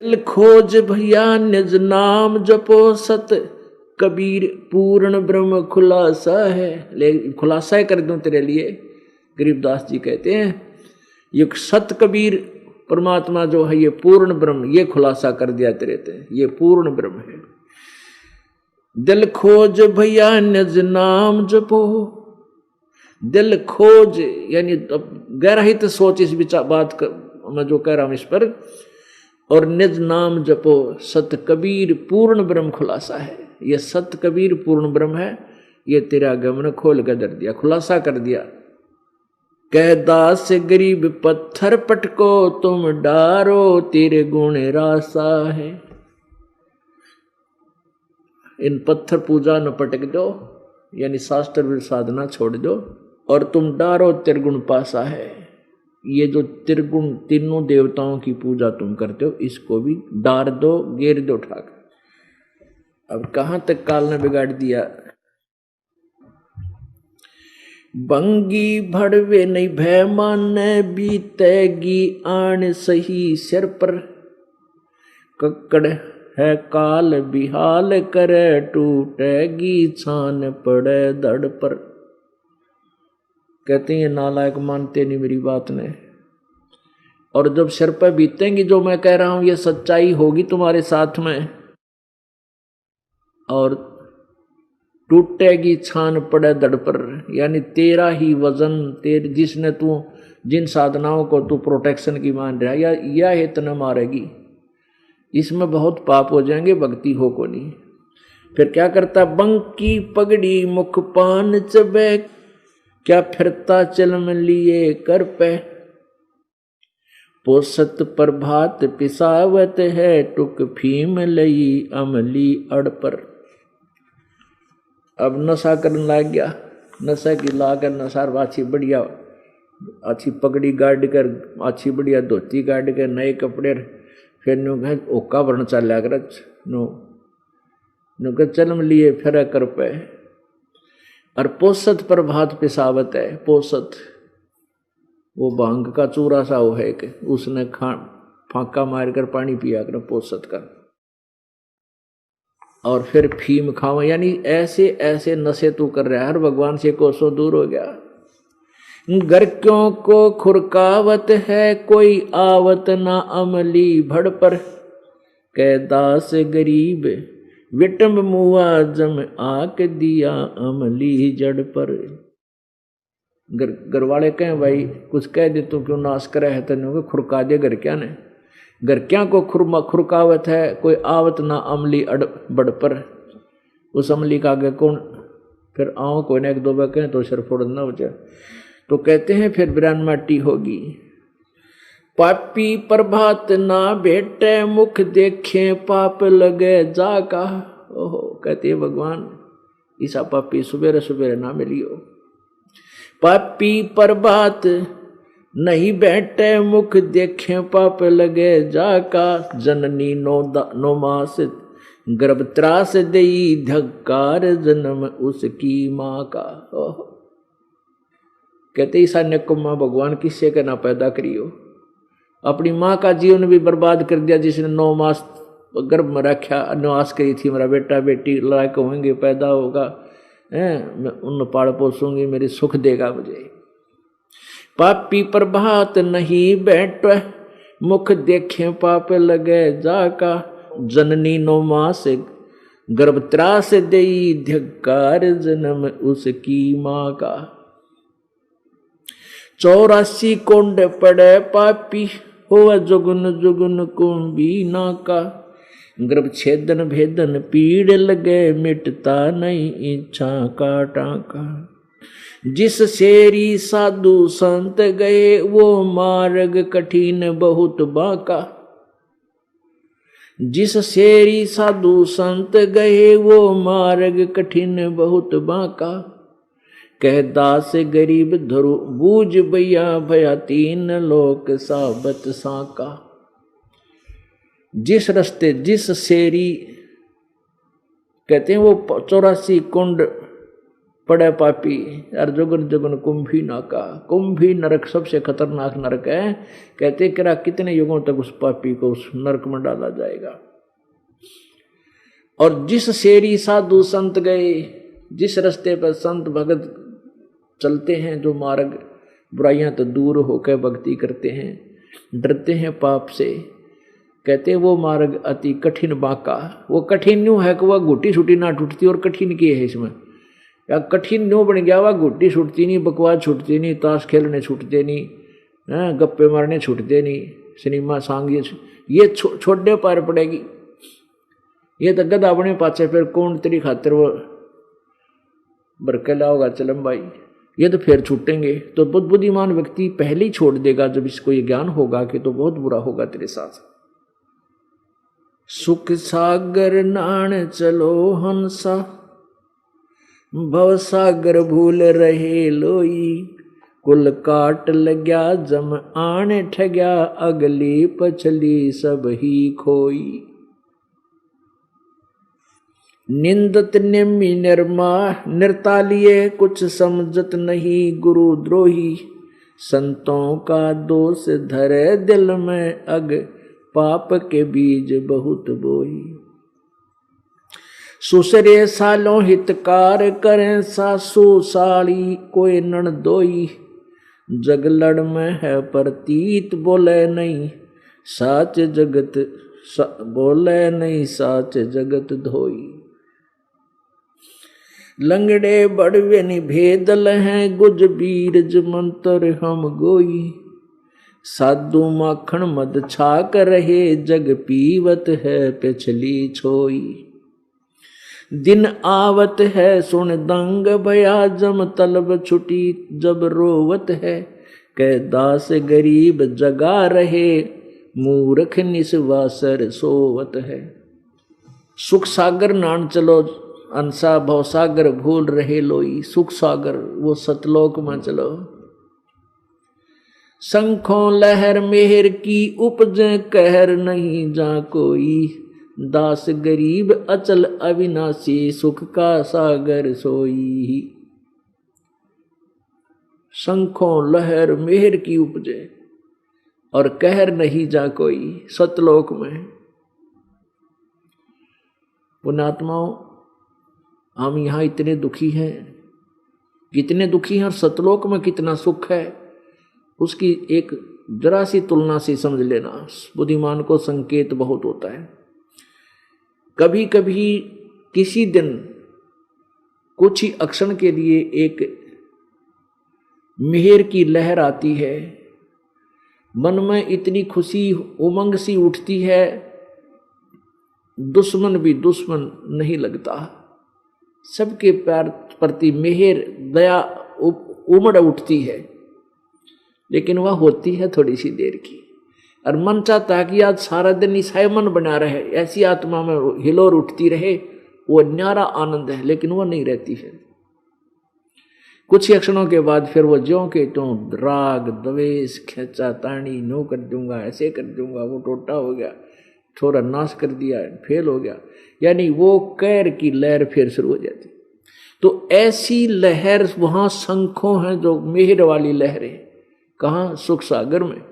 दिल खोज भैया निज नाम जपो सत कबीर पूर्ण ब्रह्म खुलासा है। ले खुलासा कर दूं तेरे लिए, गरीबदास जी कहते हैं ये सत कबीर परमात्मा जो है ये पूर्ण ब्रह्म, ये खुलासा कर दिया तेरे ते, ये पूर्ण ब्रह्म है। दिल खोज भैया निज नाम जपो, दिल खोज यानी गहराई से सोच इस बात मैं जो कह रहा हूं इस पर, और निज नाम जपो सत कबीर पूर्ण ब्रह्म खुलासा है। ये सत कबीर पूर्ण ब्रह्म है, ये तेरा गमन खोल कर दर दिया, खुलासा कर दिया। कह दास गरीब पत्थर पटको तुम डारो तेरे गुण रासा है। इन पत्थर पूजा न पटक दो, यानी शास्त्र साधना छोड़ दो, और तुम डारो त्रिगुण पासा है। ये जो त्रिगुण तीनों देवताओं की पूजा तुम करते हो इसको भी डार दो, गेर दो ठाक। अब कहां तक काल ने बिगाड़ दिया। बंगी भड़वे नहीं भय माने बीतेगी आन सही सिर पर, कक्कड़ है काल बिहाल करे टूटेगी छान पड़े धड़ पर। कहते हैं ये नालायक मानते नहीं मेरी बात ने, और जब सिर पर बीतेंगी जो मैं कह रहा हूं ये सच्चाई होगी तुम्हारे साथ में, और टूटेगी छान पड़े धड़ पर, यानी तेरा ही वजन तेरे जिसने तू जिन साधनाओं को तू प्रोटेक्शन की मान रहा है या इतना मारेगी, इसमें बहुत पाप हो जाएंगे, भक्ति हो को नहीं। फिर क्या करता, बंकी पगड़ी मुख पान चबे, क्या फिरता चलम लिए कर पे, पोसत प्रभात पिसावत है टुक फीम लई अमली अड़ पर। अब नशा करने लग गया, नशा की लाकर नशा अच्छी बढ़िया अच्छी पगड़ी गाड़ कर, अच्छी बढ़िया धोती गाड़ कर, नए कपड़े, फिर नु ओका भरण चल कर नु चलम लिए फिर कर पे। और पोसत प्रभात पिसावत है, पोसत वो भांग का चूरा सा वो है कि उसने फांका मार कर पानी पिया कर पोसत कर, और फिर फीम खावा, यानी ऐसे ऐसे नशे तू कर रहा है, हर भगवान से कोसों दूर हो गया। घर क्यों को खुरकावत है कोई आवत ना अमली भड़ पर, कह दास गरीब विटम्ब मुआ जम आक दिया अमली जड़ पर। घर वाले कहें भाई कुछ कह दे तो क्यों नाश करे है, तेन खुरका दे घर क्या ने, घर क्या को खुरकावत है कोई आवत ना अमली बड़ पर। उस अमली का आगे कौन, फिर आओ कोई ने एक दो बार कहें तो सिर फोड़ना हो जाए, तो कहते हैं फिर बिरान माटी होगी। पापी प्रभात ना भेटे मुख देखे पाप लगे जाका। ओहो, कहते हैं भगवान ईसा पापी सुबेरे सुबेरे ना मिलियो। पापी प्रभात नहीं बैठे मुख देखे पाप लगे जाका, जननी नो मास गर्भ त्रास देई धक्कार जन्म उसकी माँ का। ओहो, कहते ईसा ने को माँ भगवान किससे के ना पैदा करियो, अपनी माँ का जीवन भी बर्बाद कर दिया जिसने 9 मास गर्भ में रखा, अनुवास करी थी मेरा बेटा बेटी लायक होंगे, पैदा होगा, मैं उन पाल पोसूंगी, मेरी सुख देगा मुझे। पापी प्रभात नहीं बैठ मुख देखे पाप लगे जाका, जननी 9 मास गर्भ त्रास देई धिक्कार जन्म उसकी माँ का। 84 कुंड पड़े पापी हो जुगन जुगन कुंभी नाका, गर्भ छेदन भेदन पीड़ लगे मिटता नहीं इच्छा का टाका। जिस शेरी साधु संत गए वो मार्ग कठिन बहुत बाका, जिस शेरी साधु संत गए वो मार्ग कठिन बहुत बाका, कह दास गरीब धरु बूझ भैया भया 3 लोक साबत साका। जिस रास्ते जिस शेरी, कहते हैं वो 84 कुंड पड़े पापी। और जुगन जुगन कुंभी नाका, कुंभी नरक सबसे खतरनाक नरक है। कहते कि कितने युगों तक उस पापी को उस नरक में डाला जाएगा। और जिस शेरी साधु संत गए, जिस रास्ते पर संत भगत चलते हैं, जो मार्ग बुराइयां तो दूर होकर भक्ति करते हैं, डरते हैं पाप से, कहते वो मार्ग अति कठिन बांका। वो कठिन न्यू है कि वह घुट्टी छुट्टी ना टूटती, और कठिन की है इसमें, या कठिन न्यू बन गया, वह घुट्टी छूटती नहीं, बकवास छूटती नहीं, ताश खेलने छूटते नहीं, गप्पे मारने छूटते नहीं, सिनेमा सांग ये छोड़ने पार पड़ेगी। ये तो गधा अपने पाचे फिर कौन तेरी खातिर वो बरकला होगा चलम भाई, ये तो फिर छूटेंगे। तो बहुत बुद्धिमान व्यक्ति पहले ही छोड़ देगा जब इसको ये ज्ञान होगा कि तो बहुत बुरा होगा तेरे साथ। सुख सागर नाण चलो हंसा, भव सागर भूल रहे लोई, कुल काट लग्या जम आने ठग्या, अगली पछली सब ही खोई। निंदत निम्मी निर्मा निर्तालिए, कुछ समझत नहीं गुरु द्रोही, संतों का दोष धरे दिल में, अग पाप के बीज बहुत बोई। सुसरे सालों हितकार करें, सासू साड़ी कोई नणदोई, जग लड़ में है प्रतीत बोले नहीं, साच जगत बोले नहीं, साच जगत धोई। लंगड़े बड़वे निभेदल हैं, गुज बीरज मंत्र हम गोई, साधु माखन मद छाक रहे, जग पीवत है पिछली छोई। दिन आवत है सुन दंग भया, जम तलब छुटी जब रोवत है, कै दास गरीब जगा रहे, मूर्ख निस्वासर सोवत है। सुख सागर नान चलो अंसा, भव सागर भूल रहे लोई। सुख सागर वो सतलोक में चलो। शंखों लहर मेहर की उपजे, कहर नहीं जा कोई, दास गरीब अचल अविनाशी, सुख का सागर सोई। शंखों लहर मेहर की उपजे और कहर नहीं जा कोई, सतलोक में। पुण्यात्माओं, हम यहां इतने दुखी हैं, कितने दुखी हैं, और सतलोक में कितना सुख है, उसकी एक जरा सी तुलना से समझ लेना। बुद्धिमान को संकेत बहुत होता है। कभी कभी किसी दिन कुछ ही अक्षण के लिए एक मिहिर की लहर आती है, मन में इतनी खुशी उमंग सी उठती है, दुश्मन भी दुश्मन नहीं लगता। सबके प्यार प्रति मेहर दया उमड़ उठती है, लेकिन वह होती है थोड़ी सी देर की। और मन चाहता है कि आज सारा दिन ईसाई मन बना रहे, ऐसी आत्मा में हिलोर उठती रहे, वो न्यारा आनंद है, लेकिन वो नहीं रहती है। कुछ ही क्षणों के बाद फिर वो ज्यों के त्यों राग द्वेष खेचा तानी, नो कर दूंगा, ऐसे कर दूंगा, वो टोटा हो गया, थोड़ा नाश कर दिया, फेल हो गया, यानी वो कैर की लहर फिर शुरू हो जाती। तो ऐसी लहर वहां शंखों हैं, जो मेहर वाली लहरें। कहाँ? सुख सागर में।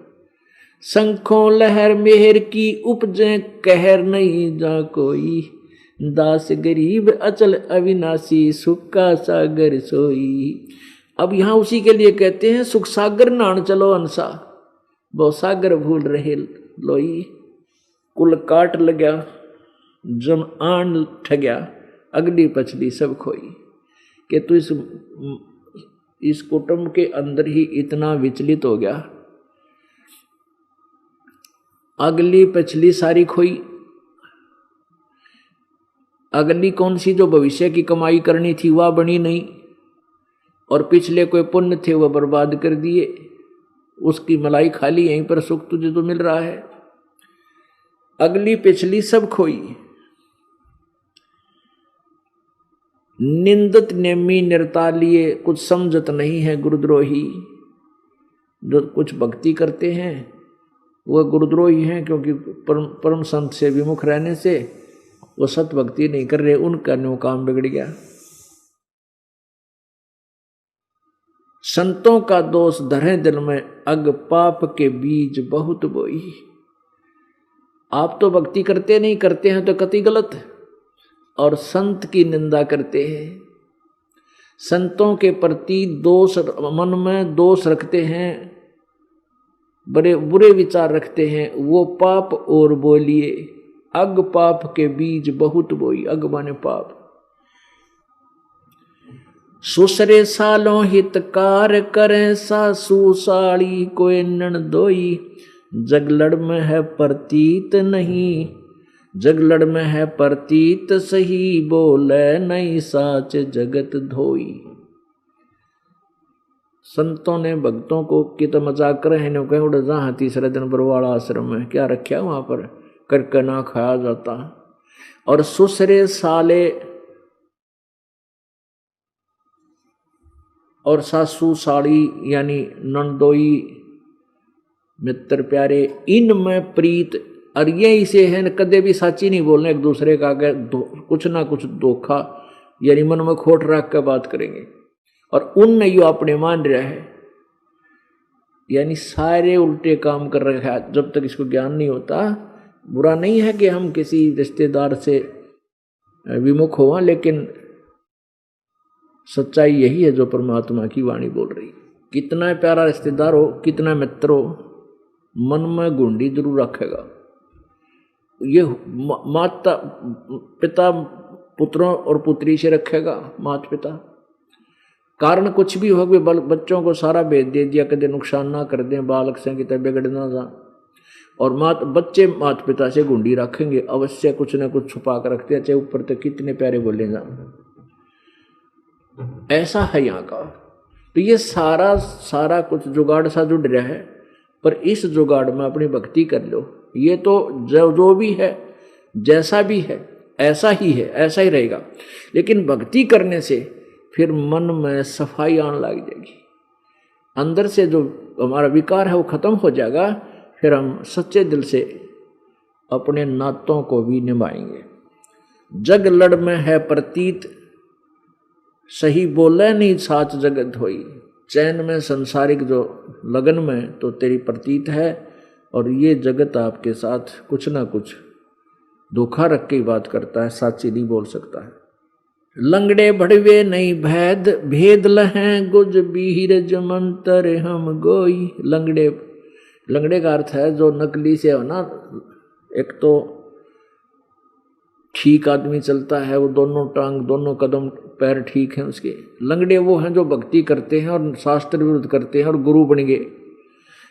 शंखों लहर मेहर की उपजे, कहर नहीं जा कोई, दास गरीब अचल अविनाशी, सुख का सागर सोई। अब यहां उसी के लिए कहते हैं, सुख सागर नान चलो अंसा, वो सागर भूल रहे लोई, कुल काट लग्या जम आन ठग्या, अगली पछली सब खोई। कि तू इस कुटुंब के अंदर ही इतना विचलित हो गया, अगली पछली सारी खोई। अगली कौन सी? जो भविष्य की कमाई करनी थी वह बनी नहीं, और पिछले कोई पुण्य थे वह बर्बाद कर दिए। उसकी मलाई खाली, यहीं पर सुख तुझे तो मिल रहा है। अगली पिछली सब खोई। निंदत नेमी निर्तालिए, कुछ समझत नहीं है गुरुद्रोही। जो कुछ भक्ति करते हैं वह गुरुद्रोही हैं, क्योंकि परम संत से विमुख रहने से वो सत भक्ति नहीं कर रहे, उनका न्यू काम बिगड़ गया। संतों का दोष धरे दिल में, अग पाप के बीज बहुत बोई। आप तो भक्ति करते नहीं, करते हैं तो कति गलत है, और संत की निंदा करते हैं, संतों के प्रति दोष, मन में दोष रखते हैं, बड़े बुरे विचार रखते हैं, वो पाप और बोलिए। अग पाप के बीज बहुत बोई, अग माने पाप। सुसरे सालों हितकार करें, सासू साड़ी कोई ननदोई। जगलड़ में है प्रतीत नहीं, जगलड़ में है प्रतीत सही, बोले नहीं साच जगत धोई। संतों ने भक्तों को कितना मजाक कर रहे हैं, कहीं उड़ जहाँ तीसरे दिन बरवाड़ा आश्रम में क्या रखा वहां पर, करके ना खाया जाता। और सुसरे साले और सासू साड़ी यानी नंदोई मित्र प्यारे, इनमें प्रीत, और ये इसे है कदे भी साची नहीं बोलने, एक दूसरे का आगे कुछ ना कुछ धोखा यानी मन में खोट रख कर बात करेंगे। और उन यो अपने मान रहा है, यानी सारे उल्टे काम कर रखा है। जब तक इसको ज्ञान नहीं होता, बुरा नहीं है कि हम किसी रिश्तेदार से विमुख हो, लेकिन सच्चाई यही है जो परमात्मा की वाणी बोल रही। कितना प्यारा रिश्तेदार हो, कितना मित्र हो, मन में गुंडी जरूर रखेगा। ये माता पिता पुत्रों और पुत्री से रखेगा, माता पिता, कारण कुछ भी हो, बच्चों को सारा भेज दे दिया, कदे नुकसान ना कर दें, बालक से की बिगड़ ना जा। और बच्चे माता पिता से गुंडी रखेंगे, अवश्य कुछ ना कुछ छुपा कर रखते हैं, चाहे ऊपर तक कितने प्यारे बोले जा। ऐसा है यहाँ का। तो ये सारा कुछ जुगाड़ सा जुड़ रहा है, पर इस जुगाड़ में अपनी भक्ति कर लो। ये तो जो भी है, जैसा भी है, ऐसा ही है, ऐसा ही रहेगा। लेकिन भक्ति करने से फिर मन में सफाई आने लग जाएगी, अंदर से जो हमारा विकार है वो खत्म हो जाएगा। फिर हम सच्चे दिल से अपने नातों को भी निभाएंगे। जग लड़ में है प्रतीत सही, बोले नहीं साच जगत होई। चैन में संसारिक जो लगन में तो तेरी प्रतीत है, और ये जगत आपके साथ कुछ ना कुछ धोखा रख के बात करता है, साची नहीं बोल सकता है। लंगड़े भड़वे नहीं भेद, भेद लहें गुज बीरज मंतर हम गोई। लंगड़े का अर्थ है जो नकली से हो ना, एक तो ठीक आदमी चलता है, वो दोनों टांग दोनों कदम पैर ठीक हैं उसके। लंगड़े वो हैं जो भक्ति करते हैं और शास्त्र विरुद्ध करते हैं और गुरु बन गए।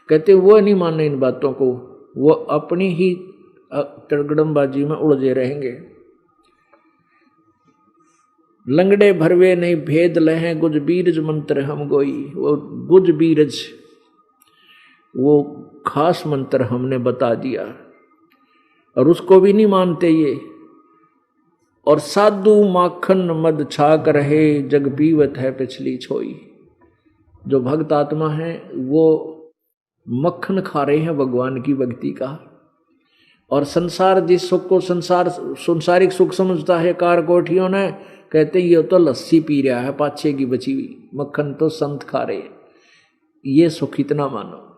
कहते हैं वो नहीं माने इन बातों को, वो अपनी ही तड़गड़मबाजी में उलझे रहेंगे। लंगड़े भरवे नहीं भेद लहें गुज बीरज मंत्र हम गोई। वो गुज बीरज वो खास मंत्र हमने बता दिया, और उसको भी नहीं मानते ये। और साधु माखन मद छाक रहे, जग पीवत है पिछली छोई। जो भक्त आत्मा है वो मक्खन खा रहे हैं भगवान की भक्ति का। और संसार जिस सुख को संसारिक सुख समझता है कार कोठियों ने, कहते ये तो लस्सी पी रहा है पाछे की बची हुई, मक्खन तो संत खा रहे। ये सुख इतना मानो।